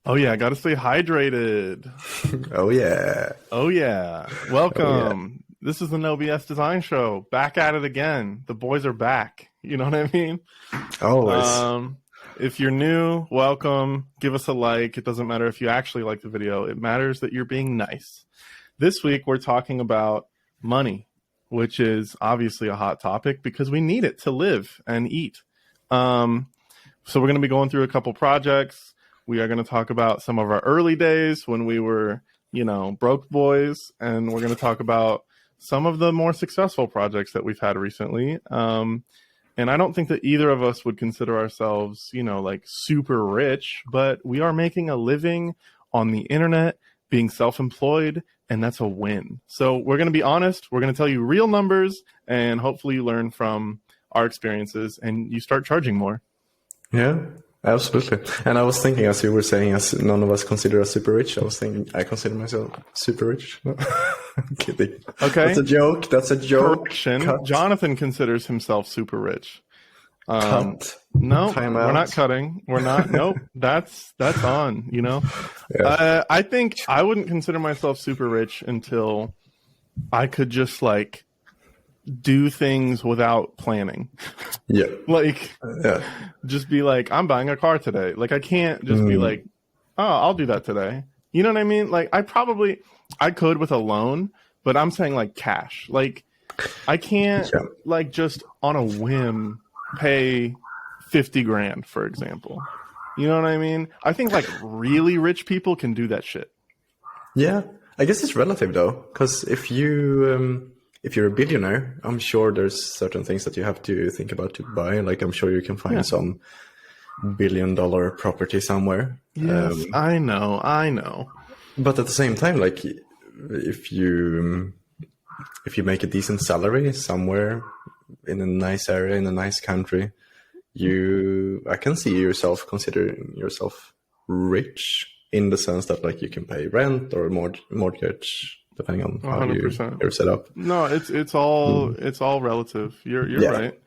Oh yeah, got to stay hydrated. Oh yeah. Oh yeah. Oh yeah. Welcome. This is the No BS Design Show. Back at it again. The boys are back. You know what I mean? Always. Um, if you're new, welcome. Give us a like. It doesn't matter if you actually like the video. It matters that you're being nice. This week we're talking about money, which is obviously a hot topic because we need it to live and eat. So we're going to be going through a couple projects. We are going to talk about some of our early days when we were, broke boys, and we're going to talk about some of the more successful projects that we've had recently. And I don't think that either of us would consider ourselves, like super rich, but we are making a living on the internet, being self-employed, and that's a win. So we're going to be honest. We're going to tell you real numbers, and hopefully you learn from our experiences and you start charging more. Yeah, absolutely. And I was thinking, as you were saying, as none of us consider us super rich, I was thinking I consider myself super rich. No, I'm kidding. Okay. That's a joke. That's a joke. Correction. Cut. Jonathan considers himself super rich. Cut. No, Time we're out. not cutting. We're not. Nope. That's on, Yeah. I think I wouldn't consider myself super rich until I could just do things without planning. Yeah. Yeah. Just be like, I'm buying a car today. I can't just be like, oh, I'll do that today. You know what I mean? I could with a loan, but I'm saying cash. I can't just on a whim pay 50 grand, for example. You know what I mean? I think really rich people can do that shit. Yeah. I guess it's relative though, because if you're a billionaire, I'm sure there's certain things that you have to think about to buy. I'm sure you can find some $1 billion property somewhere. Yes, I know. But at the same time, if you make a decent salary somewhere in a nice area, in a nice country, I can see yourself considering yourself rich in the sense that you can pay rent or mortgage, depending on how 100%. you're set up. No, it's all relative. You're right.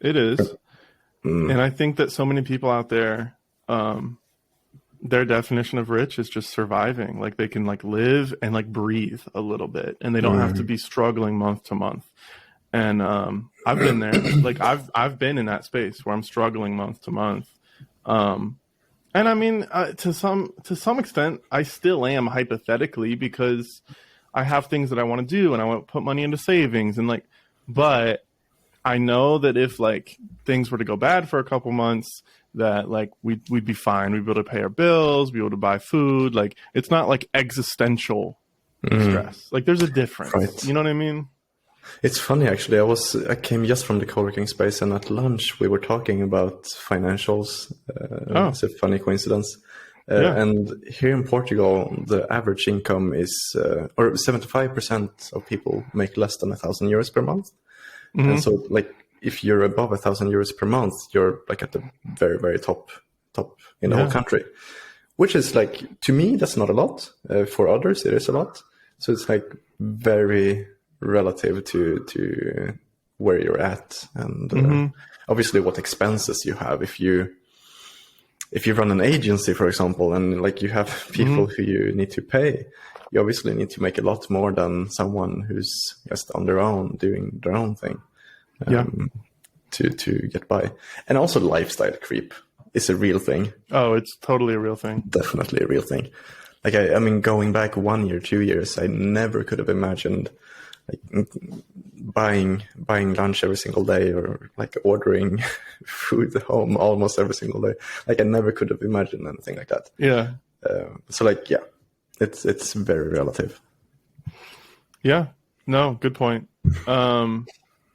It is. And I think that so many people out there, their definition of rich is just surviving. They can live and breathe a little bit, and they don't have to be struggling month to month. And I've been there. I've been in that space where I'm struggling month to month. And I mean, to some extent, I still am hypothetically, because I have things that I want to do and I want to put money into savings but I know that if things were to go bad for a couple months, that we'd be fine. We'd be able to pay our bills, be able to buy food. It's not existential stress. There's a difference. Right. You know what I mean? It's funny, actually. I came just from the co-working space, and at lunch we were talking about financials. It's a funny coincidence. And here in Portugal, the average income is, or 75% of people make less than €1,000 per month. And so, if you're above €1,000 per month, you're at the very, very top in the whole country. Which is to me, that's not a lot. For others, it is a lot. So it's very relative to where you're at, and obviously what expenses you have. If you run an agency, for example, and you have people who you need to pay, you obviously need to make a lot more than someone who's just on their own doing their own thing to get by. And also lifestyle creep is a real thing. Oh, it's totally a real thing. Definitely a real thing. I mean, going back 1 year, 2 years, I never could have imagined buying lunch every single day, or ordering food at home almost every single day. I never could have imagined anything like that. Yeah. It's very relative. Yeah. No, good point.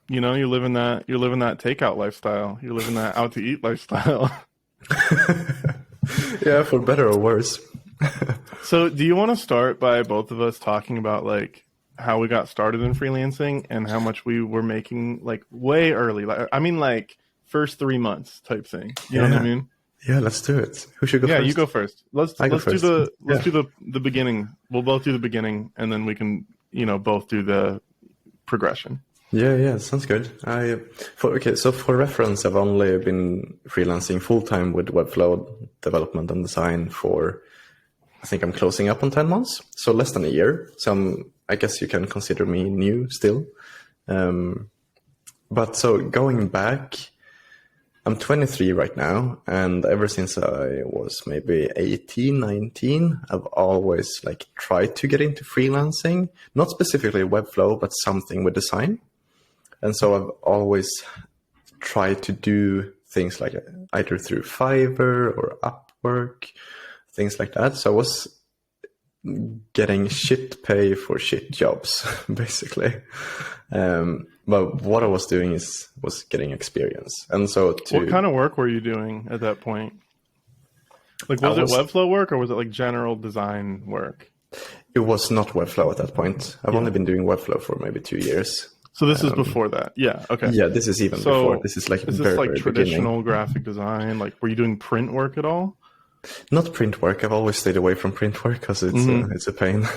You're living that takeout lifestyle. You're living that out to eat lifestyle. Yeah, for better or worse. So do you want to start by both of us talking about how we got started in freelancing and how much we were making way early? First 3 months type thing. You know what I mean? Yeah, let's do it. Who should go first? Yeah, you go first. Let's first. do the beginning. We'll both do the beginning, and then we can both do the progression. Yeah, sounds good. So for reference, I've only been freelancing full time with Webflow development and design for, I think I'm closing up on 10 months, so less than a year. So I guess you can consider me new still. But so going back, I'm 23 right now, and ever since I was maybe 18, 19, I've always tried to get into freelancing, not specifically Webflow, but something with design. And so I've always tried to do things like either through Fiverr or Upwork, things like that. So I was getting shit pay for shit jobs, basically. But what I was doing was getting experience. And so what kind of work were you doing at that point? Was it Webflow work or was it general design work? It was not Webflow at that point. I've only been doing Webflow for maybe 2 years. So this is before that. Yeah. Okay. Yeah, this is even before. This is very traditional graphic design? Were you doing print work at all? Not print work. I've always stayed away from print work because it's a pain.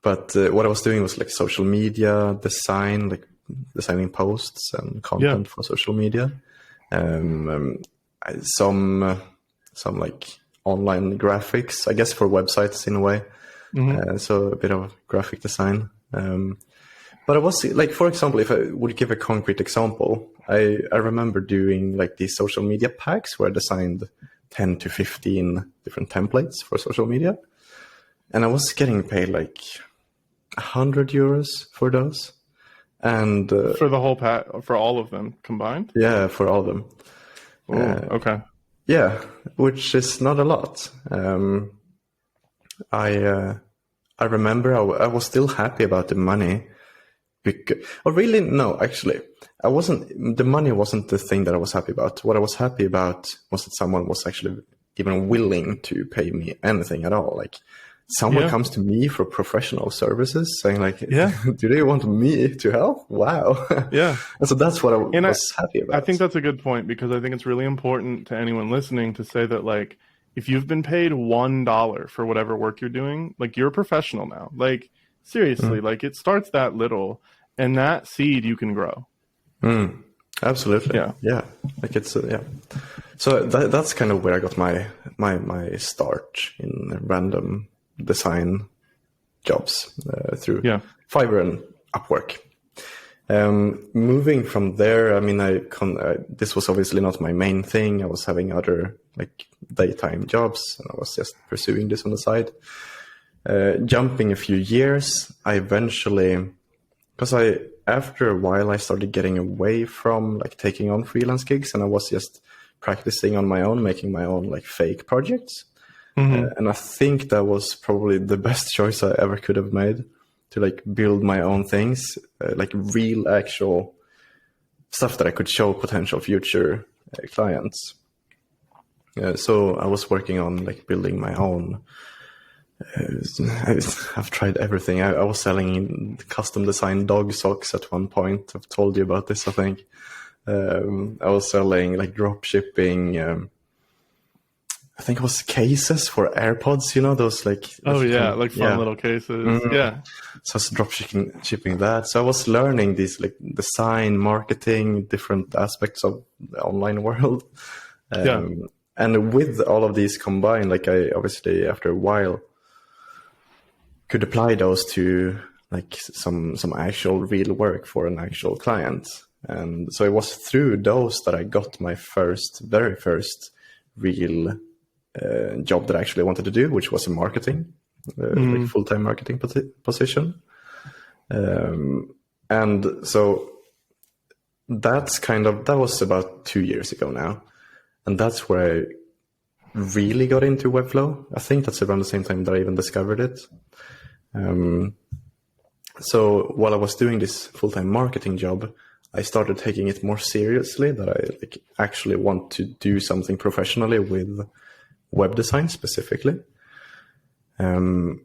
But what I was doing was social media design, designing posts and content for social media. Some online graphics, I guess, for websites in a way. So a bit of graphic design. But I was for example, if I would give a concrete example, I remember doing these social media packs where I designed 10 to 15 different templates for social media. And I was getting paid 100 euros for those. And for the whole pack, for all of them combined? Yeah, for all of them. Okay. Yeah, which is not a lot. I remember I was still happy about the money. I wasn't. The money wasn't the thing that I was happy about. What I was happy about was that someone was actually even willing to pay me anything at all. Someone comes to me for professional services saying do they want me to help? Wow. Yeah. And so that's what I was happy about. I think that's a good point because I think it's really important to anyone listening to say that if you've been paid $1 for whatever work you're doing, you're a professional now. Seriously, it starts that little, and that seed you can grow. Absolutely. Yeah. So that's kind of where I got my start in random design jobs through Fiverr and Upwork. Moving from there, this was obviously not my main thing. I was having other daytime jobs, and I was just pursuing this on the side. Jumping a few years, I eventually, after a while, I started getting away from taking on freelance gigs, and I was just practicing on my own, making my own fake projects. And I think that was probably the best choice I ever could have made, to build my own things, real actual stuff that I could show potential future clients. So I was working on building my own. I've tried everything. I was selling custom designed dog socks at one point. I've told you about this, I think. I was selling drop shipping. I think it was cases for AirPods, those fun little cases. Yeah. So I was drop shipping that. So I was learning these design, marketing, different aspects of the online world. And with all of these combined, I obviously after a while could apply those to some actual real work for an actual client. And so it was through those that I got my very first real job that I actually wanted to do, which was in marketing, full-time marketing position. And so that was about 2 years ago now. And that's where I really got into Webflow. I think that's around the same time that I even discovered it. So while I was doing this full-time marketing job, I started taking it more seriously, that I actually want to do something professionally with web design specifically. So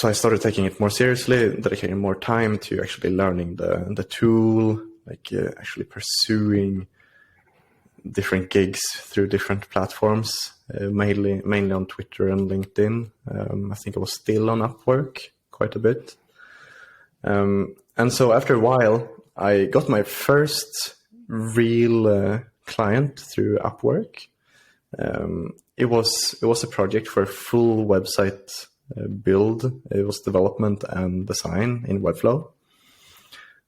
I started taking it more seriously, dedicating more time to actually learning the tool, actually pursuing different gigs through different platforms, mainly on Twitter and LinkedIn. I think I was still on Upwork quite a bit. And so after a while, I got my first real client through Upwork. It was a project for a full website build. It was development and design in Webflow.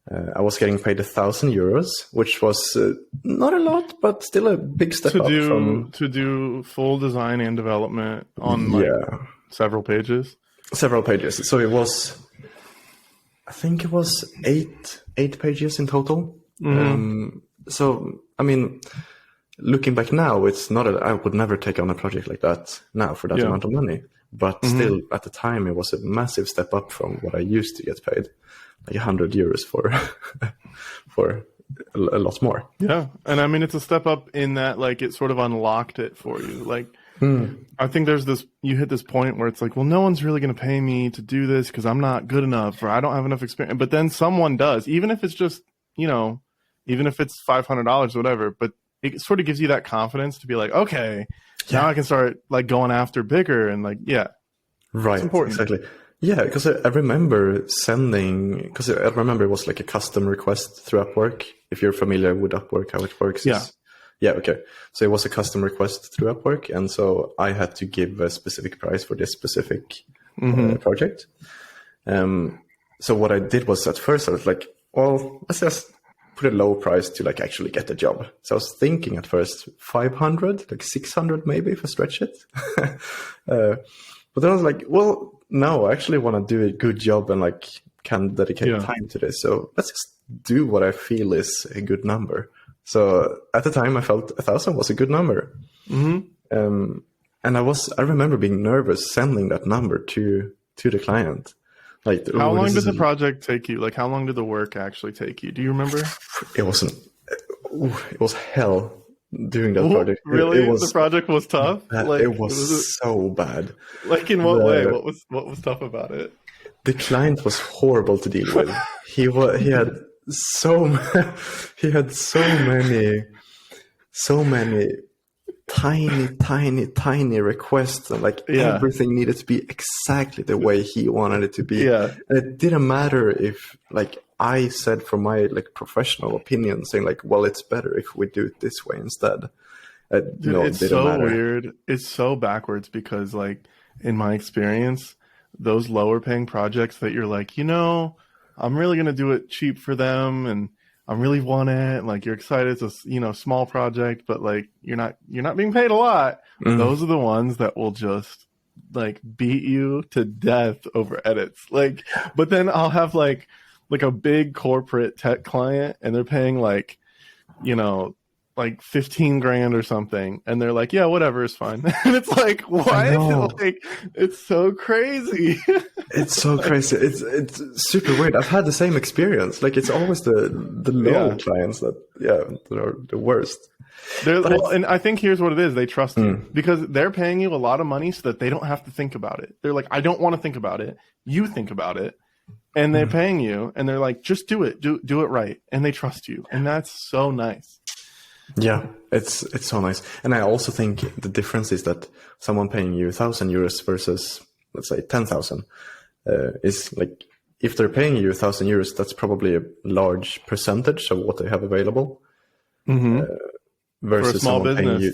I was getting paid €1,000, which was not a lot, but still a big step up to do full design and development on several pages. Several pages. So it was, I think it was eight pages in total. So I mean, looking back now, it's not. I would never take on a project like that now for that amount of money. But still, at the time, it was a massive step up from what I used to get paid. Like €100 for a lot more. Yeah, and I mean it's a step up in that like it sort of unlocked it for you. Like I think there's this, you hit this point where it's like, well, no one's really going to pay me to do this because I'm not good enough or I don't have enough experience. But then someone does, even if it's just, even if it's $500 or whatever. But it sort of gives you that confidence to be like, okay, now I can start like going after bigger and like, right, it's important. Exactly. Yeah, because I remember because I remember it was like a custom request through Upwork. If you're familiar with Upwork, how it works. Yeah, okay. So it was a custom request through Upwork. And so I had to give a specific price for this specific project. So what I did was at first I was like, well, let's just put a low price to like actually get the job. So I was thinking at first 500, like 600 maybe if I stretch it. But then I was like, well, no, I actually want to do a good job and like can dedicate time to this. So let's just do what I feel is a good number. So at the time I felt 1,000 was a good number. And I remember being nervous sending that number to the client. Like, how long did the project take you? Like, how long did the work actually take you? Do you remember? It was hell doing that project. Really? The project was tough? Like, it was so bad. Like, in what way? What was tough about it? The client was horrible to deal with. He had so many tiny requests, and like everything needed to be exactly the way he wanted it to be. And it didn't matter if like I said from my like professional opinion saying like, well, it's better if we do it this way instead. Dude, it's so weird. It's so backwards because like in my experience, those lower paying projects that you're like, I'm really going to do it cheap for them and I really want it. Like you're excited. It's a, small project, but like, you're not being paid a lot. Those are the ones that will just like beat you to death over edits. Like, but then I'll have like a big corporate tech client and they're paying like, like 15 grand or something. And they're like, yeah, whatever is fine. And it's like, what? Like, it's so crazy. It's so crazy. It's super weird. I've had the same experience. Like it's always the low clients that are the worst. And I think here's what it is. They trust you because they're paying you a lot of money so that they don't have to think about it. They're like, I don't want to think about it. You think about it. And they're paying you and they're like, just do it. Do it right. And they trust you. And that's so nice. Yeah, it's so nice. And I also think the difference is that someone paying you €1,000 versus, let's say, 10,000 is like, if they're paying you €1,000, that's probably a large percentage of what they have available. Versus for a small business. Paying you.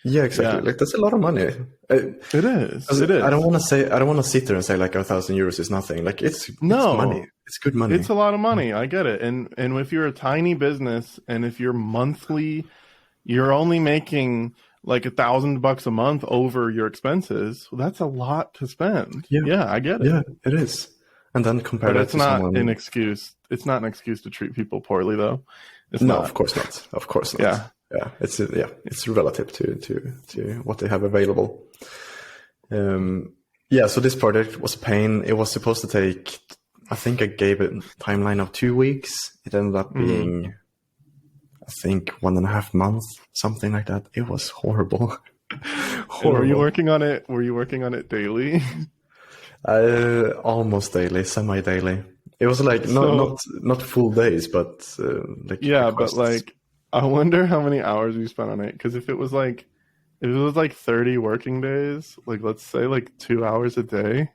Yeah, exactly. Yeah. Like that's a lot of money. It is. I don't want to sit there and say like €1,000 is nothing. Like it's money. It's good money. It's a lot of money. I get it. And if you're a tiny business and if you're monthly, you're only making like $1,000 a month over your expenses. Well, that's a lot to spend. Yeah, I get it. Yeah, it is. And then compare that to someone. It's not an excuse. It's not an excuse to treat people poorly, though. Of course not. Of course not. Yeah, it's relative to what they have available. So this project was a pain. It was supposed to take, I think I gave it a timeline of 2 weeks. It ended up being, I think, 1.5 months, something like that. It was horrible. Were you working on it? Were you working on it daily? Almost daily, semi-daily. It was like not full days, but like requests. But like. I wonder how many hours you spent on it. Because if it was like 30 working days, like let's say like 2 hours a day.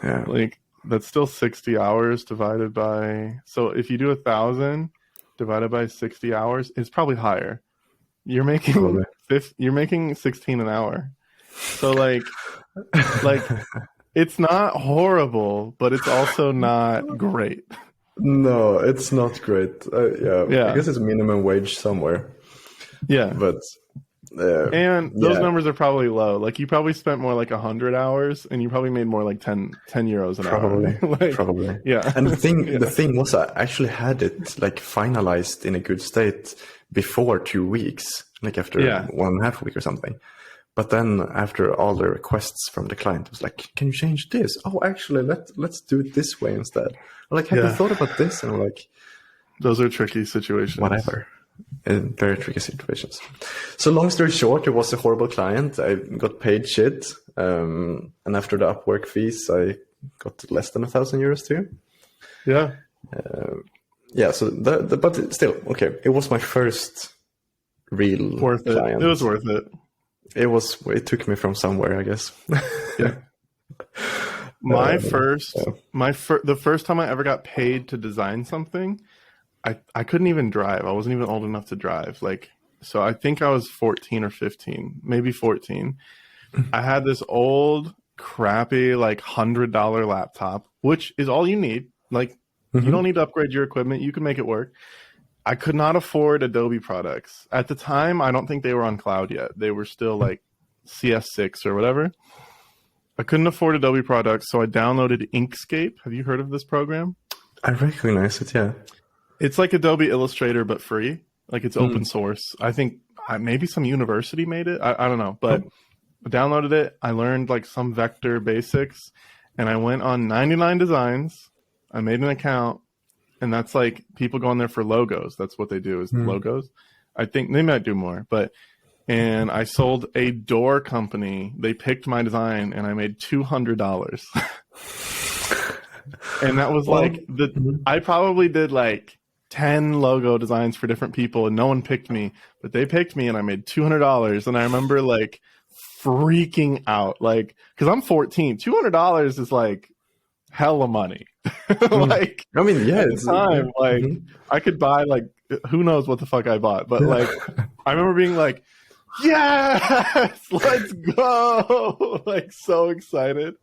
Yeah. Like that's still 60 hours divided by, so if you do 1,000 divided by 60 hours, it's probably higher. You're making you're making 16 an hour. So like it's not horrible, but it's also not great. No, it's not great. Yeah. I guess it's minimum wage somewhere. Yeah. But and those numbers are probably low. Like you probably spent more like 100 hours and you probably made more like 10 euros an hour. Like, probably. Yeah. And the thing was, I actually had it like finalized in a good state before 2 weeks, like after 1.5 week or something. But then after all the requests from the client, it was like, can you change this? Oh, actually, let's do it this way instead. I'm like, have you thought about this? And I'm like, those are tricky situations. Whatever. Very tricky situations. So long story short, it was a horrible client. I got paid shit. And after the Upwork fees, I got less than 1,000 euros too. Yeah. So but still, okay. It was my first real client. It was worth it. It took me from somewhere, I guess. Yeah. The first time I ever got paid to design something, I couldn't even drive. I wasn't even old enough to drive. So I think I was 14 or 15, maybe 14. I had this old, crappy, $100 laptop, which is all you need. You don't need to upgrade your equipment. You can make it work. I could not afford Adobe products. At the time, I don't think they were on cloud yet. They were still CS6 or whatever. I couldn't afford Adobe products, so I downloaded Inkscape. Have you heard of this program? I recognize it, yeah. It's like Adobe Illustrator, but free. It's open source. I think maybe some university made it. I don't know, but I downloaded it. I learned some vector basics, and I went on 99 Designs. I made an account. And that's people go on there for logos. That's what they do is logos. I think they might do more, and I sold a door company. They picked my design and I made $200. And that was I probably did 10 logo designs for different people and no one picked me, but they picked me and I made $200. And I remember freaking out, cause I'm 14, $200 is hella money. At the time, I could buy who knows what the fuck I bought, but I remember being yes, let's go, so excited.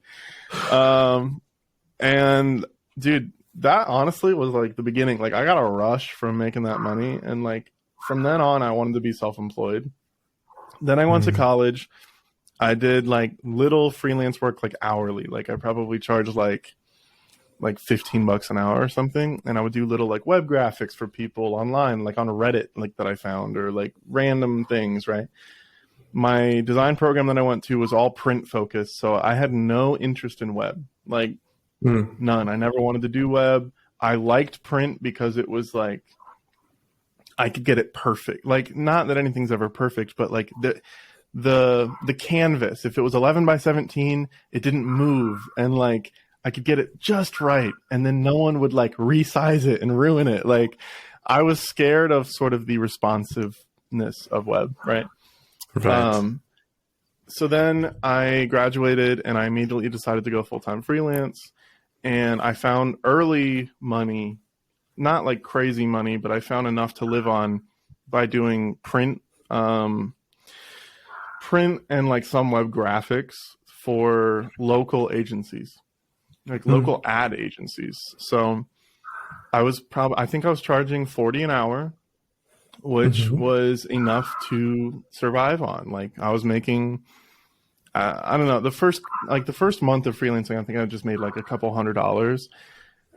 And dude, that honestly was the beginning. I got a rush from making that money, and from then on, I wanted to be self-employed. Then I went to college. I did little freelance work hourly. I probably charged $15 an hour or something, and I would do little web graphics for people online, on Reddit that I found, or random things, right? My design program that I went to was all print focused, so I had no interest in web, none. I never wanted to do web. I liked print because it was I could get it perfect. Not that anything's ever perfect, but the canvas, if it was 11 by 17, it didn't move, and I could get it just right, and then no one would resize it and ruin it. I was scared of sort of the responsiveness of web, right? Right. So then I graduated and I immediately decided to go full-time freelance, and I found early money, not crazy money, but I found enough to live on by doing print and some web graphics for local agencies. Local ad agencies. So I think I was charging 40 an hour, which was enough to survive on. I was making, I don't know, the first month of freelancing, I think I just made a couple $100.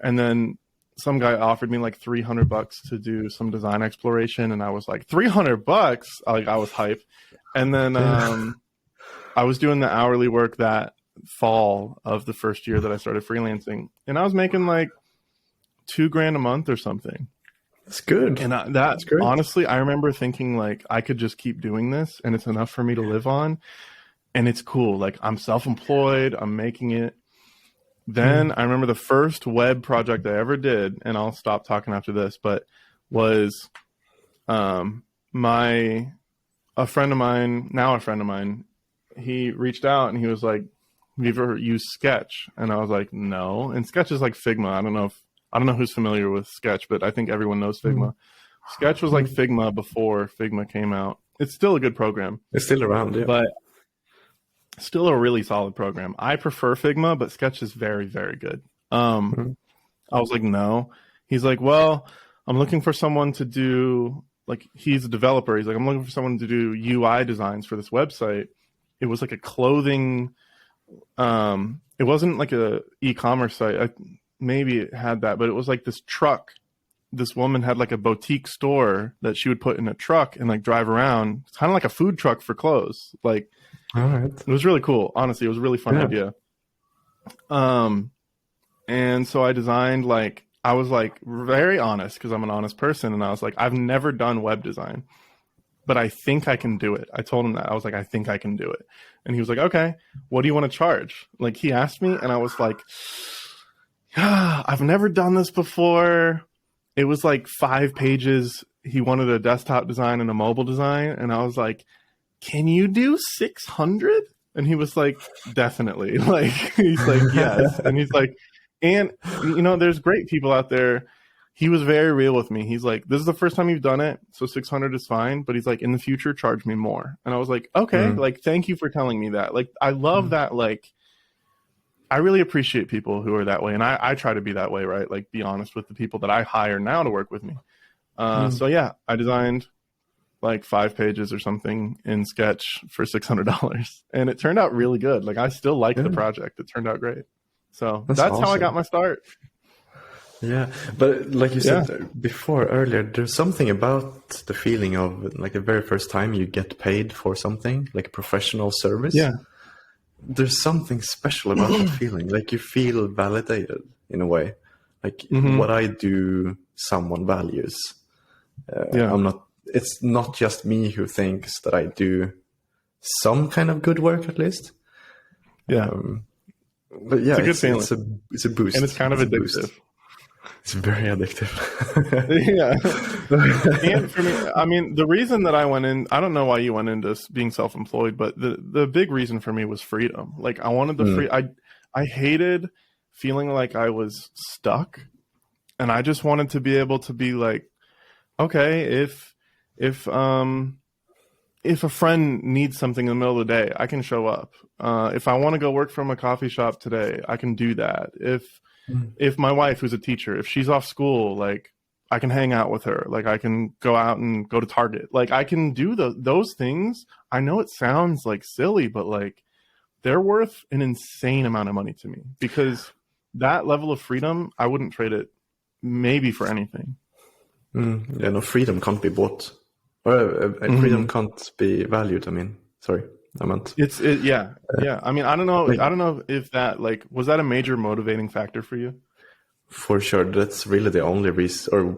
And then some guy offered me $300 to do some design exploration. And I was $300? I was hype. And then I was doing the hourly work that fall of the first year that I started freelancing, and I was making $2,000 a month or something. That's good. And that's great. Honestly, I remember thinking I could just keep doing this and it's enough for me to live on, and it's cool. I'm self-employed, I'm making it. Then I remember the first web project I ever did, and I'll stop talking after this, but was a friend of mine, he reached out and he was have you ever used Sketch? And I was like, no. And Sketch is like Figma. I don't know who's familiar with Sketch, but I think everyone knows Figma. Sketch was like Figma before Figma came out. It's still a good program. It's still around, yeah. But still a really solid program. I prefer Figma, but Sketch is very, very good. I was like, no. He's like, well, I'm looking for someone to do, like, he's a developer. He's like, I'm looking for someone to do UI designs for this website. It was like a clothing, it wasn't like a e-commerce site. Maybe it had that, but it was like this truck. This woman had like a boutique store that she would put in a truck and like drive around. It's kind of like a food truck for clothes. Like, all right. It was really cool. Honestly, it was a really fun idea. And so I designed, like, I was like very honest because I'm an honest person. And I was like, I've never done web design, but I think I can do it. I told him that. I was like, I think I can do it. And he was like, okay, what do you want to charge? Like, he asked me and I was like, I've never done this before. It was like 5 pages. He wanted a desktop design and a mobile design. And I was like, can you do 600? And he was like, definitely. Like, he's like, yes. And he's like, and, you know, there's great people out there. He was very real with me. He's like, this is the first time you've done it, so 600 is fine. But he's like, in the future, charge me more. And I was like, okay, like, thank you for telling me that. Like, I love that. Like, I really appreciate people who are that way. And I try to be that way, right? Like, be honest with the people that I hire now to work with me. So, yeah, I designed like 5 pages or something in Sketch for $600. And it turned out really good. Like, I still like the project. It turned out great. So that's awesome. How I got my start. Yeah. But like you said before earlier, there's something about the feeling of like the very first time you get paid for something, like a professional service. Yeah. There's something special about that feeling. Like, you feel validated in a way. Like, what I do, someone values. It's not just me who thinks that I do some kind of good work, at least. Yeah. But yeah, it's a good feeling. It's a boost. And it's kind of addictive. It's very addictive. Yeah. And for me, I mean, the reason that I went in, I don't know why you went into being self-employed, but the big reason for me was freedom. Like, I wanted the I hated feeling like I was stuck, and I just wanted to be able to be like, okay, if a friend needs something in the middle of the day, I can show up. If I want to go work from a coffee shop today, I can do that. If my wife, who's a teacher, if she's off school, like, I can hang out with her. Like, I can go out and go to Target. Like, I can do those things. I know it sounds like silly, but like, they're worth an insane amount of money to me, because that level of freedom, I wouldn't trade it maybe for anything. Yeah, no, freedom can't be bought. Or freedom can't be valued. I mean, sorry, I meant. Yeah. I mean, I don't know if that, like, was that a major motivating factor for you? For sure. That's really the only reason, or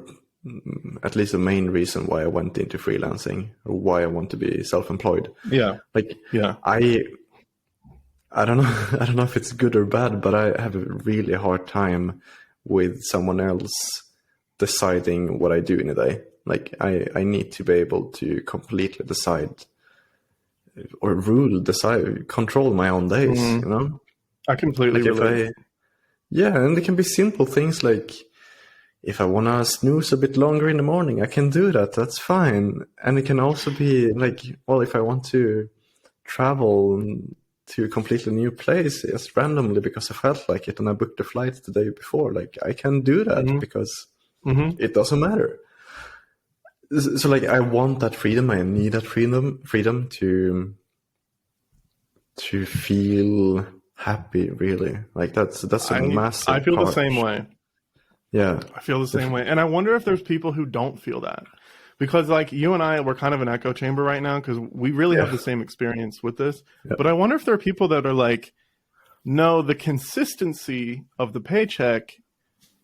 at least the main reason why I went into freelancing, or why I want to be self-employed. Yeah. Like, I don't know. I don't know if it's good or bad, but I have a really hard time with someone else deciding what I do in a day. Like, I need to be able to completely decide or control my own days, you know? I completely relate. And it can be simple things like, if I want to snooze a bit longer in the morning, I can do that. That's fine. And it can also be like, well, if I want to travel to a completely new place just randomly because I felt like it and I booked a flight the day before, like, I can do that because it doesn't matter. So like, I want that freedom. I need that freedom to feel happy, really. Like, that's a massive I feel part. The same way. Yeah. I feel the same way. And I wonder if there's people who don't feel that. Because, like, you and I, we're kind of an echo chamber right now, because we really have the same experience with this. Yeah. But I wonder if there are people that are like, no, the consistency of the paycheck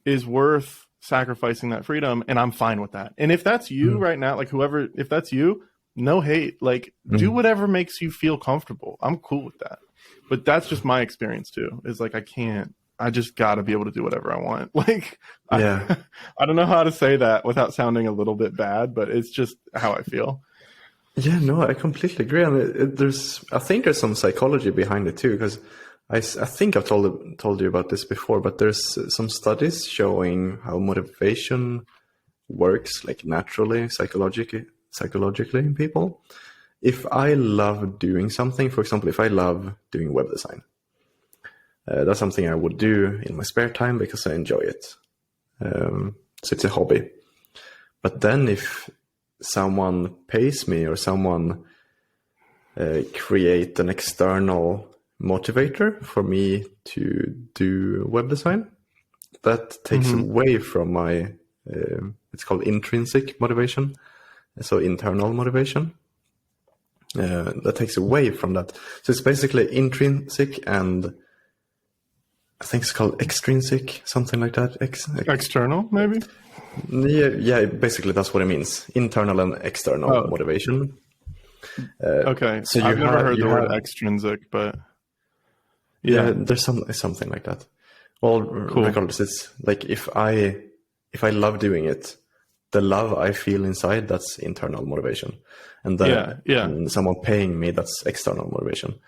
is worth sacrificing that freedom, and I'm fine with that. And if that's you right now, like, whoever, if that's you, no hate, like, do whatever makes you feel comfortable. I'm cool with that. But that's just my experience too, is like, I just got to be able to do whatever I want. Like, I don't know how to say that without sounding a little bit bad, but it's just how I feel. Yeah, no, I completely agree. And I think there's some psychology behind it too, because I think I've told you about this before, but there's some studies showing how motivation works like naturally, psychologically in people. If I love doing something, for example, if I love doing web design, that's something I would do in my spare time because I enjoy it. So it's a hobby. But then if someone pays me or someone create an external motivator for me to do web design, that takes away from my, it's called intrinsic motivation, so internal motivation. That takes away from that. So it's basically intrinsic and I think it's called extrinsic, something like that. External, maybe? Yeah, basically that's what it means. Internal and external motivation. Okay, so I've never heard the word extrinsic, but yeah, there's something like that. Well, regardless, it's like if I love doing it, the love I feel inside, that's internal motivation, and then and someone paying me, that's external motivation.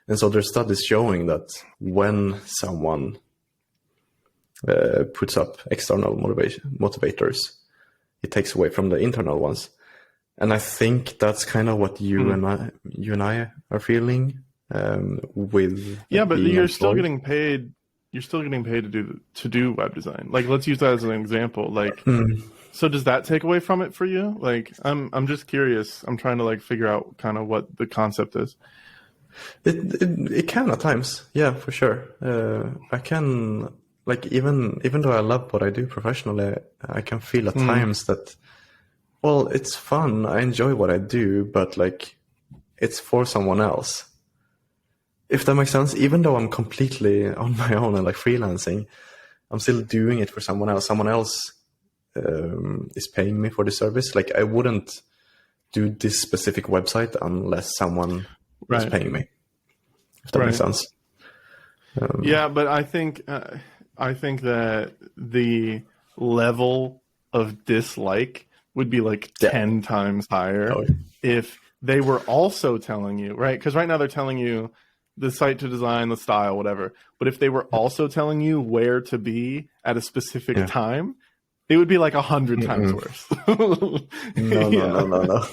And so there's studies showing that when someone puts up external motivators, it takes away from the internal ones. And I think that's kind of what you and I are feeling with. Yeah, but you're still getting paid. You're still getting paid to do web design. Like, let's use that as an example. Like, so does that take away from it for you? Like, I'm just curious. I'm trying to like figure out kind of what the concept is. It can at times, yeah, for sure. I can, like, even though I love what I do professionally, I can feel at times that, well, it's fun, I enjoy what I do, but like it's for someone else, if that makes sense. Even though I'm completely on my own and like freelancing, I'm still doing it for someone else. Someone else is paying me for the service. Like, I wouldn't do this specific website unless someone is paying me, if that makes sense. Yeah, but I think that the level of dislike would be like 10 times higher if they were also telling you, right? Because right now they're telling you the site to design, the style, whatever. But if they were also telling you where to be at a specific time, it would be like 100 times worse. No.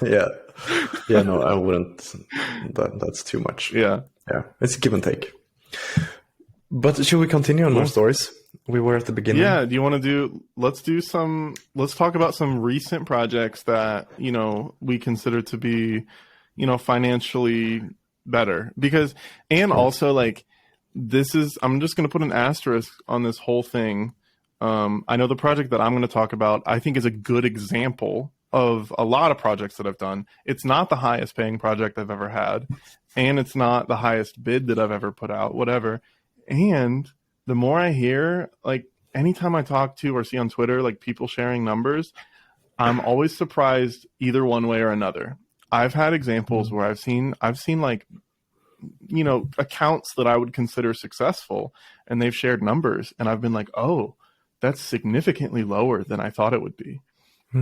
Yeah, no, I wouldn't. That's too much. Yeah, it's a give and take. But should we continue on more stories? We were at the beginning. Yeah, do you want to let's talk about some recent projects that, you know, we consider to be, you know, financially better. Because, and also like, I'm just going to put an asterisk on this whole thing. I know the project that I'm going to talk about, I think, is a good example of a lot of projects that I've done. It's not the highest paying project I've ever had, and it's not the highest bid that I've ever put out, whatever. And the more I hear, like, anytime I talk to or see on Twitter, like, people sharing numbers, I'm always surprised either one way or another. I've had examples where I've seen like, you know, accounts that I would consider successful, and they've shared numbers, and I've been like, oh, that's significantly lower than I thought it would be.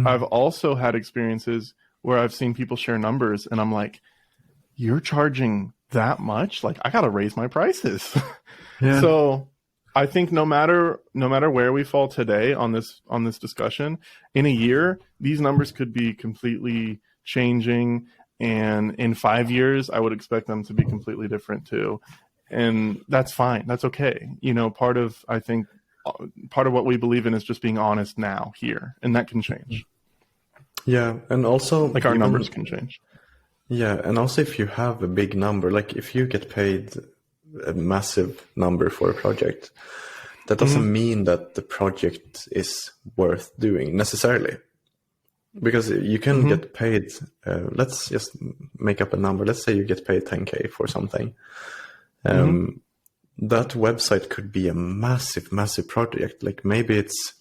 I've also had experiences where I've seen people share numbers, and I'm like, you're charging that much? Like, I got to raise my prices. So I think no matter where we fall today on this discussion, in a year, these numbers could be completely changing. And in 5 years, I would expect them to be completely different too. And that's fine. That's okay. You know, part of what we believe in is just being honest now, here, and that can change. Yeah. And also, like, our numbers can change. Yeah. And also, if you have a big number, like if you get paid a massive number for a project, that doesn't mean that the project is worth doing necessarily. Because you can get paid, let's just make up a number. Let's say you get paid 10K for something. That website could be a massive, massive project. Like, maybe it's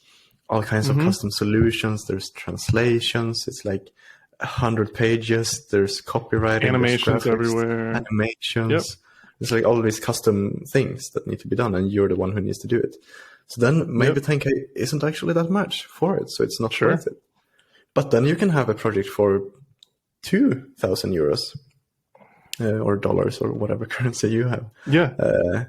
all kinds of custom solutions. There's translations. It's like 100 pages. There's copywriting. Animations there's everywhere. Animations. Yep. It's like all these custom things that need to be done, and you're the one who needs to do it. So then maybe 10K isn't actually that much for it. So it's not worth it. But then you can have a project for 2,000 euros or dollars or whatever currency you have. Yeah.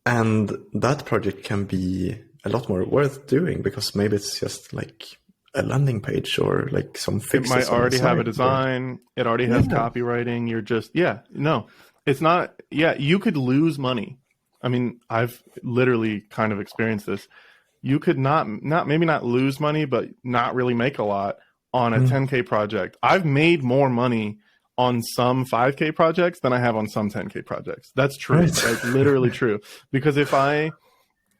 And that project can be a lot more worth doing because maybe it's just like a landing page or like some fixes. It might already have a design. It already has copywriting. You're just, it's not, you could lose money. I mean, I've literally kind of experienced this. You could maybe not lose money, but not really make a lot on a 10K project. I've made more money on some 5K projects than I have on some 10K projects. That's true. Right. That's literally true. Because if I,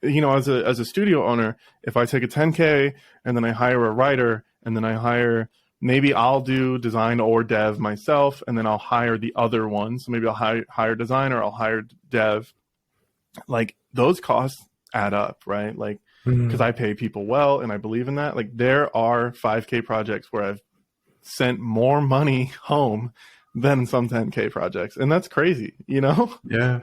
as a studio owner, if I take a 10K and then I hire a writer and then maybe I'll do design or dev myself and then I'll hire the other one. So maybe I'll hire designer, I'll hire dev. Like those costs add up, right? Like, because I pay people well and I believe in that. Like there are 5K projects where I've sent more money home than some 10K projects. And that's crazy, Yeah.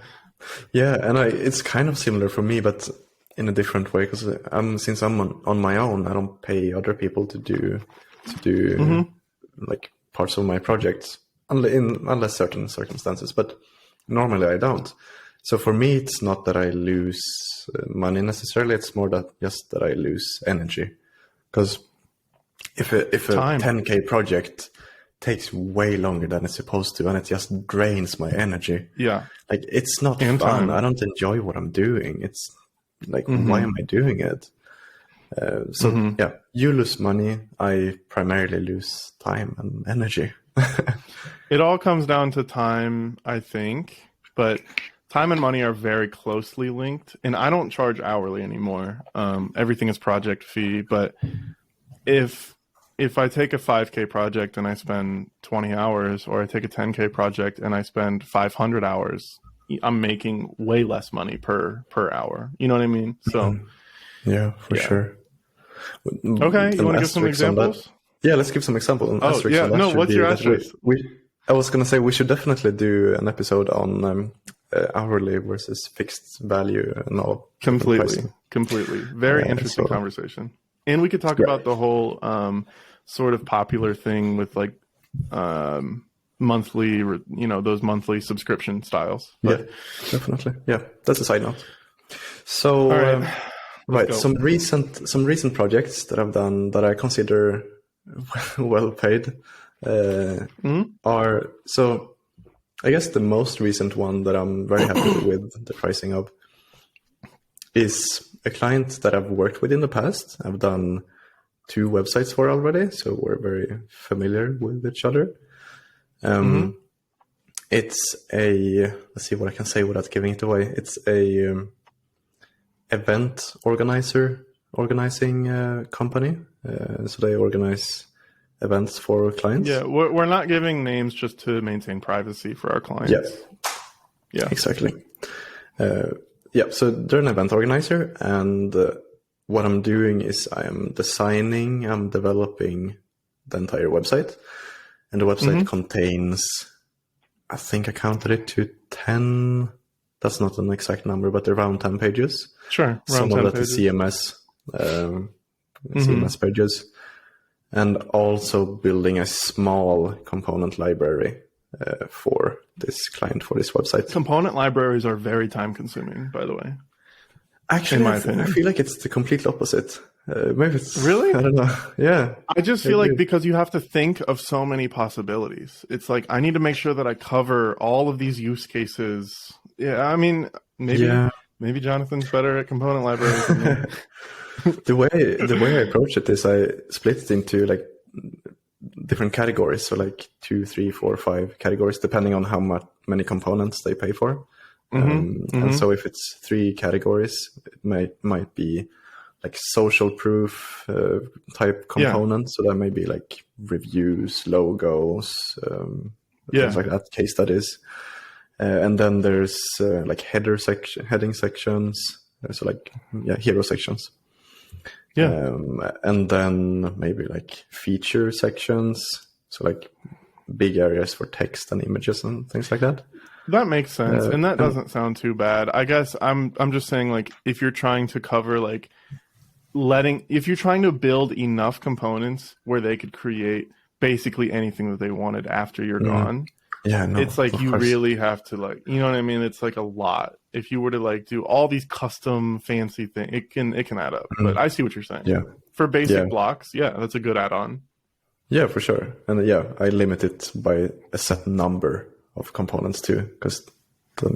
Yeah. And it's kind of similar for me, but in a different way, because since I'm on my own, I don't pay other people to do like parts of my projects unless certain circumstances, but normally I don't. So for me, it's not that I lose money necessarily. It's more that I lose energy, because if a 10K project takes way longer than it's supposed to, and it just drains my energy. Yeah, like it's not fun. Time. I don't enjoy what I'm doing. It's like, why am I doing it? You lose money. I primarily lose time and energy. It all comes down to time, I think, but time and money are very closely linked, and I don't charge hourly anymore. Everything is project fee, but if I take a 5K project and I spend 20 hours, or I take a 10K project and I spend 500 hours, I'm making way less money per hour. You know what I mean? So, yeah, for sure. Okay, you want to give some examples? Yeah, let's give some examples. What's your asterisk? I was going to say we should definitely do an episode on hourly versus fixed value and all. Completely. Very interesting conversation. And we could talk about the whole sort of popular thing with like monthly, those monthly subscription styles. But, yeah, definitely. Yeah, that's a side note. So, some recent projects that I've done that I consider well paid are, so I guess the most recent one that I'm very happy with the pricing of is a client that I've worked with in the past. I've done 2 websites for already, so we're very familiar with each other. It's let's see what I can say without giving it away. It's a event organizing company. So they organize events for clients. Yeah, we're not giving names just to maintain privacy for our clients. Yeah, exactly. So they're an event organizer, and what I'm doing is I'm developing the entire website, and the website contains, I think I counted it to 10. That's not an exact number, but around 10 pages. Sure, some of that is CMS pages, and also building a small component library for this client, for this website. Component libraries are very time consuming, by the way. Actually, in my opinion. I feel like it's the complete opposite. Maybe it's really, I don't know. Yeah, I just feel like because you have to think of so many possibilities. It's like I need to make sure that I cover all of these use cases. Yeah, I mean, maybe Jonathan's better at component libraries than me. The way I approach it is I split it into like different categories, so like 2, 3, 4, 5 categories, depending on how many components they pay for. And so if it's 3 categories, it might be like social proof type components. So that may be like reviews, logos, things like that, case studies. And then there's like heading sections, so like hero sections. And then maybe like feature sections, so like big areas for text and images and things like that. That makes sense, and that doesn't sound too bad. I guess I'm just saying, like, if you're trying to cover like if you're trying to build enough components where they could create basically anything that they wanted after you're gone. Yeah, no, it's like you really have to, like, you know what I mean? It's like a lot. if you were to like do all these custom fancy things, it can add up. But I see what you're saying. Yeah. For basic blocks, that's a good add-on. Yeah, for sure. And yeah, I limit it by a set number of components too, because so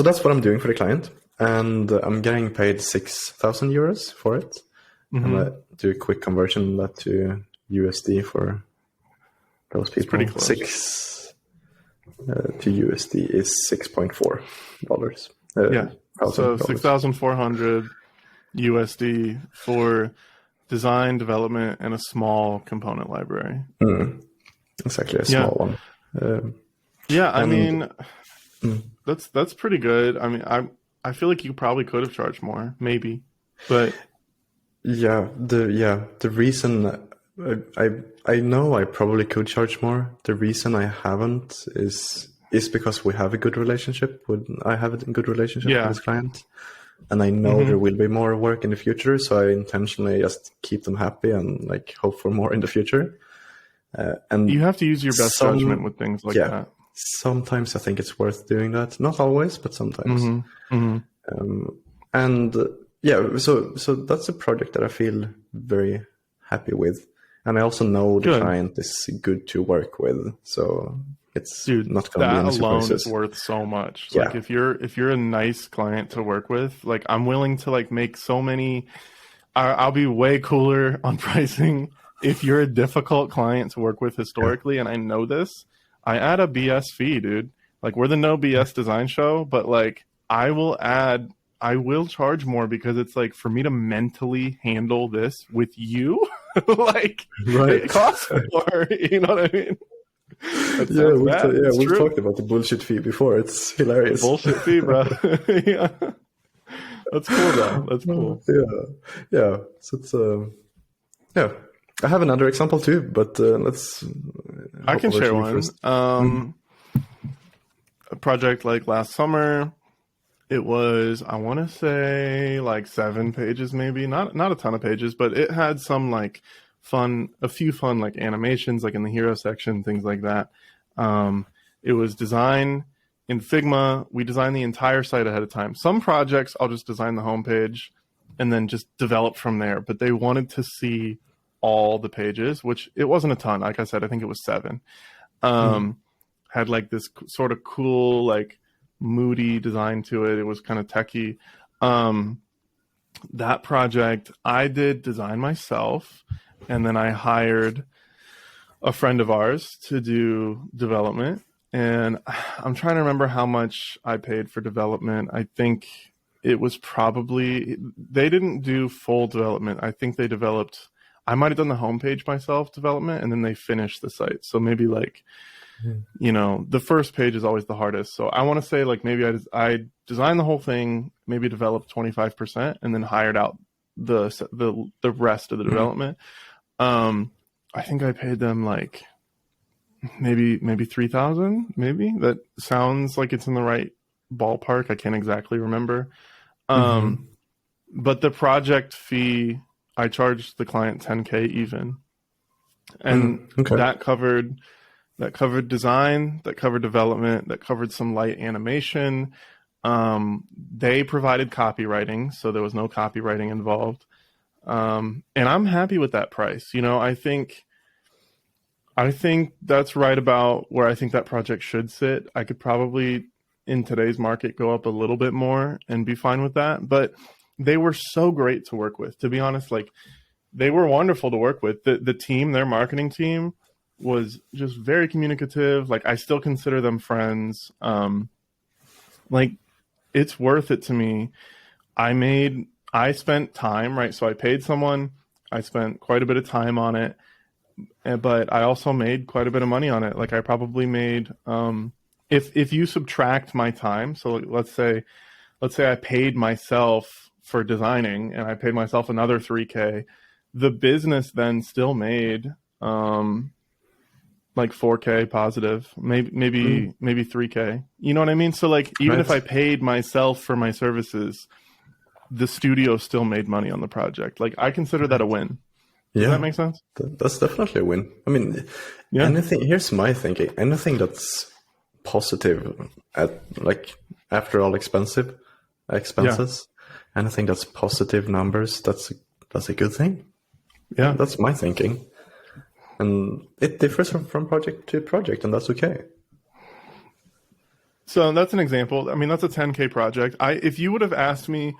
that's what I'm doing for the client, and I'm getting paid 6,000 euros for it. And I do a quick conversion that to USD for those people. It's pretty close. 6 to USD is $6.4. So 6,400 USD for design, development, and a small component library. Exactly, a small one. I mean, that's pretty good. I mean, I feel like you probably could have charged more, maybe, but the reason I know I probably could charge more. The reason I haven't is because we have a good relationship with this client. And I know there will be more work in the future, so I intentionally just keep them happy and like hope for more in the future. And you have to use your best judgment with things like that. Sometimes I think it's worth doing that. Not always, but sometimes. So that's a project that I feel very happy with, and I also know the client is good to work with. So it's not going to be any surprises. That alone is worth so much. Yeah. Like if you're a nice client to work with, like I'm willing to like make so many. I'll be way cooler on pricing if you're a difficult client to work with historically, and I know this. I add a BS fee, dude. Like we're the no BS design show, but like I will charge more because it's like for me to mentally handle this with you, like it costs more. You know what I mean? We've talked about the bullshit fee before. It's hilarious. Bullshit fee, bro. Yeah, that's cool though. That's cool. Yeah. So it's I have another example too, but let's. I can share one. A project like last summer. It was, I want to say like 7 pages, maybe not a ton of pages, but it had some like a few fun like animations, like in the hero section, things like that. It was designed in Figma. We designed the entire site ahead of time. Some projects I'll just design the homepage and then just develop from there. But they wanted to see all the pages, which it wasn't a ton. Like I said, I think it was 7. Had like this sort of cool, like moody design to it. It was kind of techy. That project I did design myself, and then I hired a friend of ours to do development. And I'm trying to remember how much I paid for development. I think it was probably, they didn't do full development. I think they developed, I might have done the homepage myself development, and then they finished the site. So maybe like, you know, the first page is always the hardest. So I want to say like maybe I designed the whole thing, maybe developed 25%, and then hired out the rest of the development. I think I paid them like maybe 3,000, maybe. That sounds like it's in the right ballpark. I can't exactly remember. But the project fee, I charged the client 10K even. And that covered design, that covered development, that covered some light animation. They provided copywriting, so there was no copywriting involved. And I'm happy with that price. You know, I think that's right about where I think that project should sit. I could probably, in today's market, go up a little bit more and be fine with that. But they were so great to work with. To be honest, like they were wonderful to work with. The team, their marketing team, was just very communicative. Like I still consider them friends. Like it's worth it to me. I spent time, right? So I paid someone, I spent quite a bit of time on it, but I also made quite a bit of money on it. Like I probably made, if you subtract my time, so let's say I paid myself for designing and I paid myself another 3K, the business then still made, like 4K positive, maybe 3K. You know what I mean? So like, even if I paid myself for my services, the studio still made money on the project. Like I consider that a win. Does that make sense? That's definitely a win. I mean, here's my thinking. Anything that's positive at like after all expenses. And I think that's positive numbers. That's a good thing. Yeah. That's my thinking. And it differs from project to project, and that's okay. So that's an example. I mean, that's a 10K project. If you would have asked me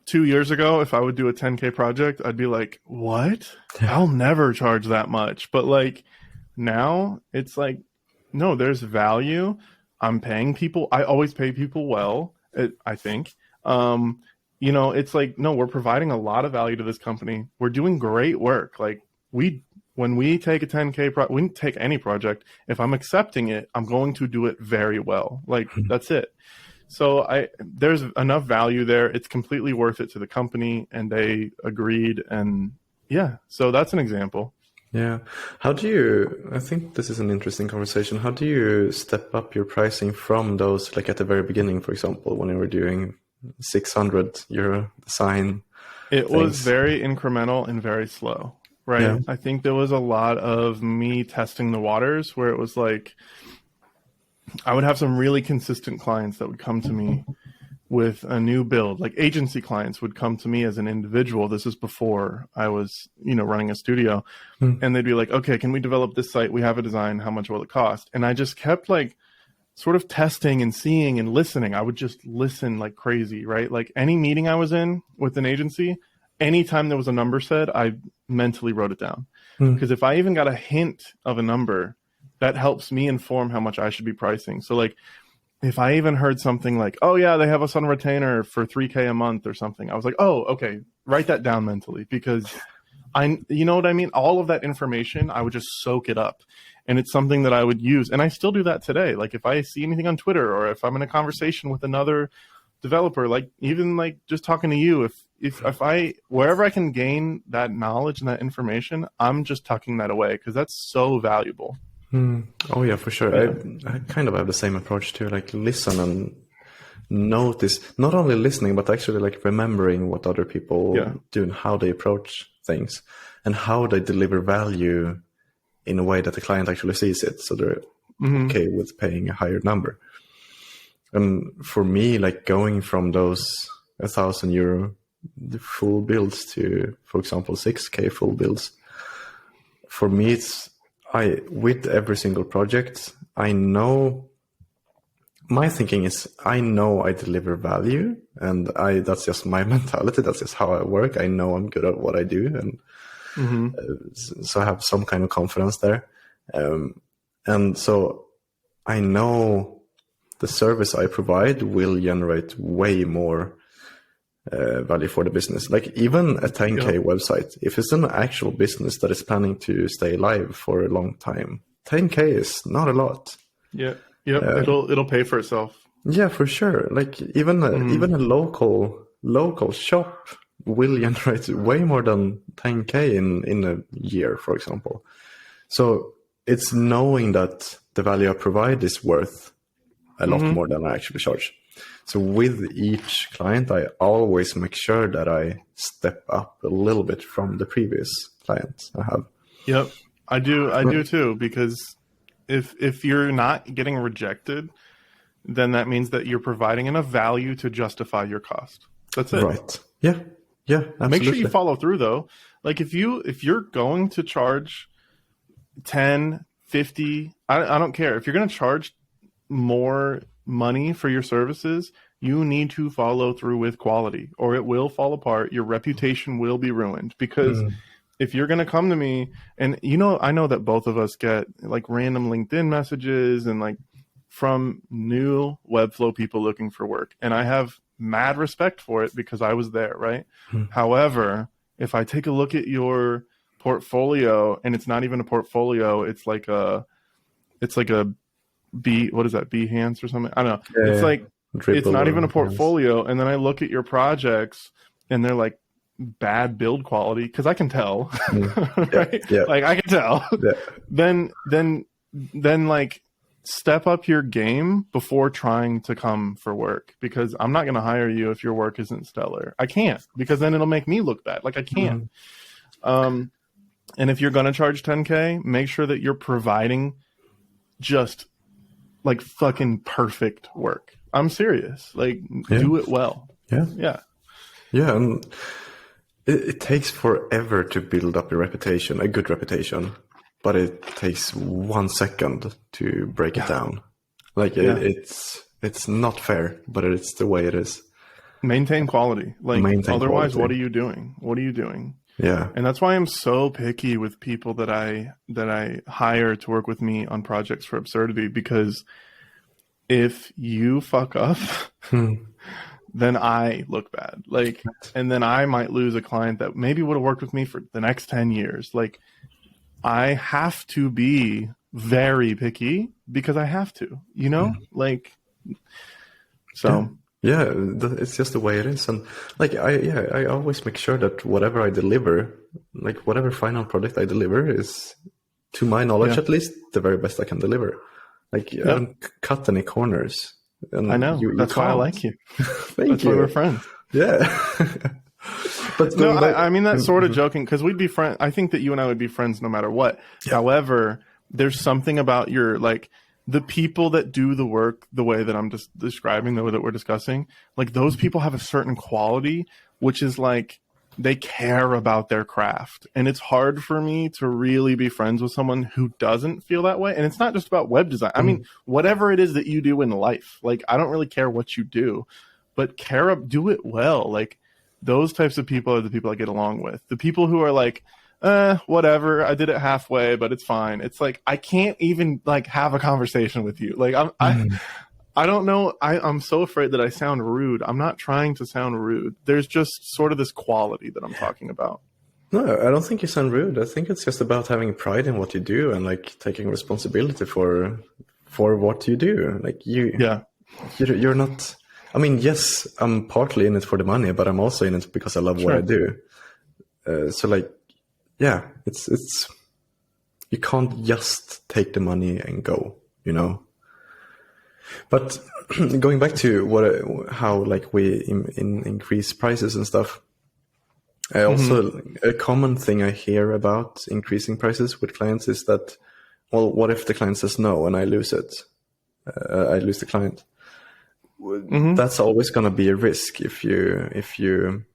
2 years ago if I would do a 10K project, I'd be like, what? I'll never charge that much. But like now it's like, no, there's value. I'm paying people. I always pay people well, I think. You know, it's like, no, we're providing a lot of value to this company. We're doing great work. Like when we take a 10K we take any project, if I'm accepting it, I'm going to do it very well. Like that's it. So there's enough value there. It's completely worth it to the company, and they agreed. And yeah, so that's an example. Yeah. I think this is an interesting conversation. How do you step up your pricing from those, like at the very beginning, for example, when you were doing 600 euro design? It was very incremental and very slow, right? Yeah. I think there was a lot of me testing the waters where it was like, I would have some really consistent clients that would come to me with a new build. Like agency clients would come to me as an individual. This is before I was, running a studio. And they'd be like, okay, can we develop this site? We have a design. How much will it cost? And I just kept like sort of testing and seeing and listening. I would just listen like crazy, right? Like any meeting I was in with an agency, anytime there was a number said, I mentally wrote it down. Because if I even got a hint of a number, that helps me inform how much I should be pricing. So like if I even heard something like, oh yeah, they have us on retainer for 3K a month or something, I was like, oh, okay, write that down mentally, because you know what I mean? All of that information, I would just soak it up. And it's something that I would use. And I still do that today. Like if I see anything on Twitter, or if I'm in a conversation with another developer, like even like just talking to you, if I, wherever I can gain that knowledge and that information, I'm just tucking that away, because that's so valuable. Oh yeah, for sure. Yeah. I kind of have the same approach too. Like listen and notice, not only listening, but actually like remembering what other people do and how they approach things and how they deliver value in a way that the client actually sees it. So they're okay with paying a higher number. And for me, like going from those 1,000 euro the full builds to, for example, 6K full builds, for me, it's, with every single project, I know my thinking is I know I deliver value, and that's just my mentality. That's just how I work. I know I'm good at what I do. And so I have some kind of confidence there. And so I know the service I provide will generate way more value for the business. Like even a 10K website, if it's an actual business that is planning to stay live for a long time, 10K is not a lot. Yeah. It'll pay for itself. Yeah, for sure. Like even a local shop will generate way more than 10K in a year, for example. So it's knowing that the value I provide is worth a lot more than I actually charge. So with each client, I always make sure that I step up a little bit from the previous clients I have. Yep, I do too, because if you're not getting rejected, then that means that you're providing enough value to justify your cost. That's it. Right. Yeah. Yeah. Absolutely. Make sure you follow through though. Like if you're going to charge 10, 50, I don't care. If you're going to charge more money for your services, you need to follow through with quality, or it will fall apart. Your reputation will be ruined, because if you're going to come to me and, I know that both of us get like random LinkedIn messages and like from new Webflow people looking for work. And I have mad respect for it because I was there, right? However, if I take a look at your portfolio and it's not even a portfolio, it's like a Behance or something? I don't know. Yeah, it's like, it's not even a portfolio. And then I look at your projects and they're like bad build quality, because I can tell, right? Yeah. Like I can tell. Yeah. Then like step up your game before trying to come for work, because I'm not going to hire you if your work isn't stellar. I can't, because then it'll make me look bad. Like I can't. And if you're going to charge 10K, make sure that you're providing just like fucking perfect work. I'm serious. Like, do it well. Yeah. And it takes forever to build up a reputation, a good reputation, but it takes 1 second to break it down. Like it's not fair, but it's the way it is. Maintain quality. Like, otherwise, quality. what are you doing? What are you doing? Yeah. And that's why I'm so picky with people that I hire to work with me on projects for Absurdity, because if you fuck up, then I look bad. Like, and then I might lose a client that maybe would have worked with me for the next 10 years. Like, I have to be very picky because I have to, you know, like, so. Yeah, it's just the way it is. And like, I always make sure that whatever I deliver, like whatever final product I deliver is, to my knowledge at least, the very best I can deliver. Like, I don't cut any corners. And I know. That's why I like you. That's why we're friends. Yeah. But no, I mean, that's sort of joking, because we'd be friends. I think that you and I would be friends no matter what. Yeah. However, there's something about your, like, the people that do the work the way that I'm just describing, the way that we're discussing, like, those people have a certain quality, which is like, they care about their craft. And it's hard for me to really be friends with someone who doesn't feel that way. And it's not just about web design. I mean, whatever it is that you do in life, like, I don't really care what you do, but do it well. Like, those types of people are the people I get along with. The people who are like, whatever, I did it halfway, but it's fine. It's like, I can't even like have a conversation with you. Like, I don't know. I'm so afraid that I sound rude. I'm not trying to sound rude. There's just sort of this quality that I'm talking about. No, I don't think you sound rude. I think it's just about having pride in what you do and like taking responsibility for what you do. Like, you're not, I mean, yes, I'm partly in it for the money, but I'm also in it because I love what I do. So like, yeah, it's you can't just take the money and go, you know. But going back to how like we increase prices and stuff, I also a common thing I hear about increasing prices with clients is that, well, what if the client says no and I lose it? I lose the client. That's always going to be a risk if you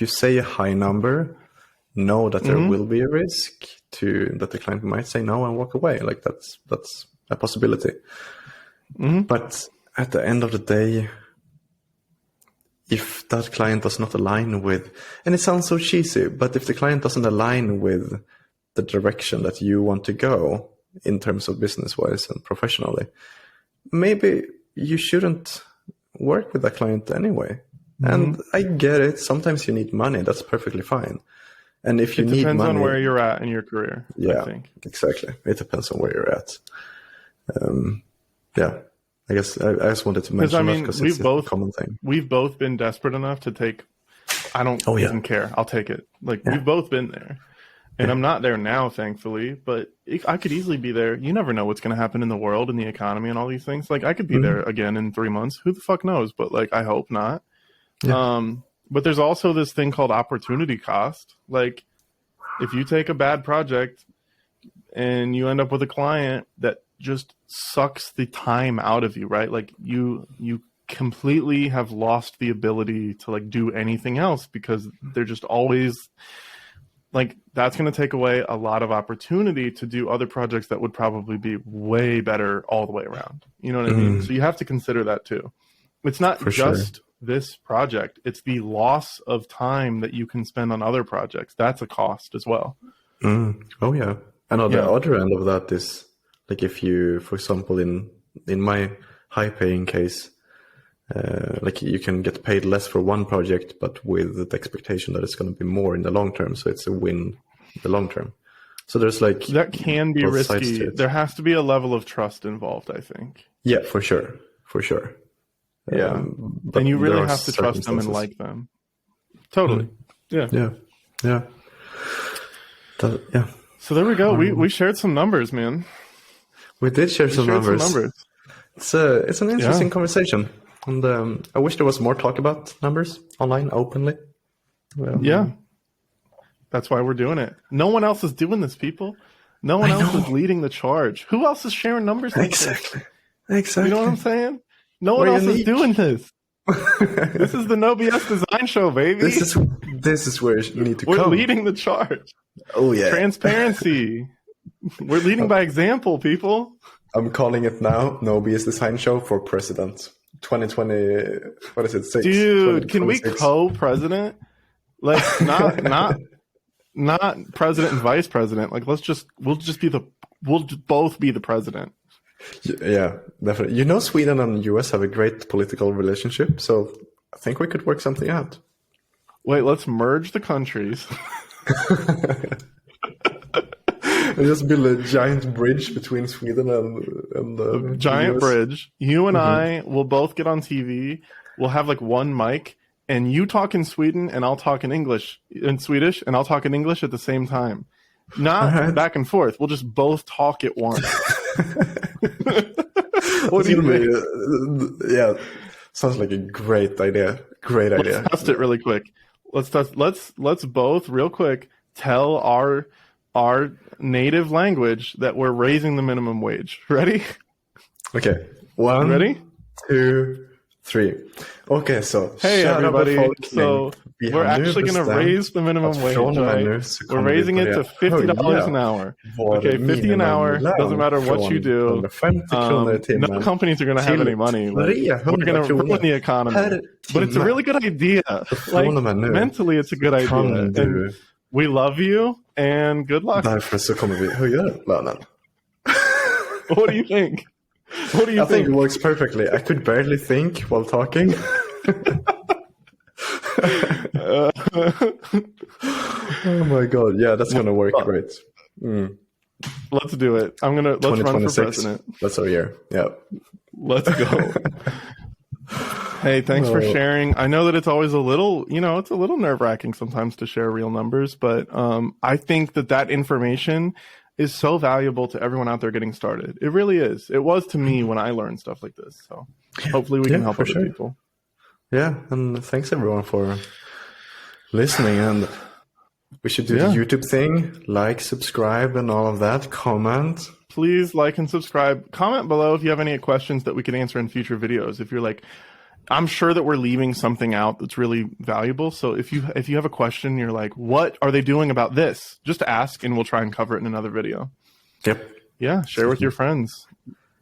say a high number. Know that there will be a risk that the client might say no and walk away. Like, that's a possibility. But at the end of the day, if that client does not align with, and it sounds so cheesy, but if the client doesn't align with the direction that you want to go in terms of business-wise and professionally, maybe you shouldn't work with that client anyway. And I get it. Sometimes you need money. That's perfectly fine. And if you need money, it depends on where you're at in your career. Yeah, I think. Exactly. It depends on where you're at. Yeah, I guess I just wanted to mention that because it's a common thing. We've both been desperate enough to take. I don't even care. I'll take it. Like, we've both been there, and I'm not there now, thankfully. But I could easily be there. You never know what's going to happen in the world and the economy and all these things. Like, I could be there again in 3 months. Who the fuck knows? But like, I hope not. Yeah. But there's also this thing called opportunity cost. Like, if you take a bad project and you end up with a client that just sucks the time out of you, right? Like, you completely have lost the ability to like do anything else because they're just always like, that's going to take away a lot of opportunity to do other projects that would probably be way better all the way around. You know what I mean? So you have to consider that too. It's not just this project, it's the loss of time that you can spend on other projects. That's a cost as well. Oh yeah. And on the other end of that is like, if you, for example, in my high paying case, like, you can get paid less for one project, but with the expectation that it's going to be more in the long term. So it's a win in the long term. So there's like, that can be risky. There has to be a level of trust involved, I think. Yeah, for sure. Yeah. And you really have to trust them and like them. Totally. Yeah. So there we go. We shared some numbers, man. We did share some numbers. It's an interesting conversation. And I wish there was more talk about numbers online openly. Yeah. That's why we're doing it. No one else is doing this, people. No one else is leading the charge. Who else is sharing numbers like exactly. this? Exactly. You know what I'm saying? No one else is doing this. This is the No BS Design Show, baby. This is where you need to We're come. We're leading the charge. Oh yeah. Transparency. We're leading by example, people. I'm calling it now. No BS Design Show for president. 2020. What is it? Dude, can we co-president? Like not president and vice president. Like we'll both be the president. Yeah, definitely. You know, Sweden and US have a great political relationship, so I think we could work something out. Wait, let's merge the countries. And just build a giant bridge between Sweden and the giant US. Bridge. You and I will both get on TV. We'll have like one mic, and you talk in Sweden, and I'll talk in Swedish, and I'll talk in English at the same time. Not back and forth. We'll just both talk at once. What do you think? Yeah, sounds like a great idea. Great idea. Let's test it really quick. Let's both real quick tell our native language that we're raising the minimum wage. Ready? Okay. 1, ready? 2, 3. Okay, so hey everybody. So we're actually going to raise the minimum wage. Right? We're raising it to $50 an hour. Okay, $50 an hour. Doesn't matter what you do. No companies are going to have any money. Like, we're going to ruin the economy. But it's a really good idea. Like, mentally, it's a good idea. And we love you and good luck. Därför så kommer vi höja lönen. What do you think? What do you think? I think it works perfectly. I could barely think while talking. Oh my god! Yeah, that's gonna work great. Let's do it. Let's run for president. That's our year. Yeah. Let's go. Hey, thanks for sharing. I know that it's always it's a little nerve-wracking sometimes to share real numbers, but I think that information is so valuable to everyone out there getting started. It really is. It was to me when I learned stuff like this. So hopefully we can help other people. Yeah, and thanks everyone for listening. And we should do the YouTube thing. Like, subscribe, and all of that. Comment. Please like and subscribe. Comment below if you have any questions that we can answer in future videos. If you're like, I'm sure that we're leaving something out that's really valuable. So if you have a question, you're like, what are they doing about this? Just ask and we'll try and cover it in another video. Yep. Yeah. Share with your friends.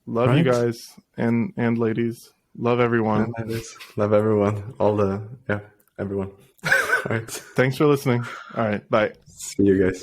Love you guys and ladies. Love everyone. Love everyone. Everyone. All right. Thanks for listening. All right. Bye. See you guys.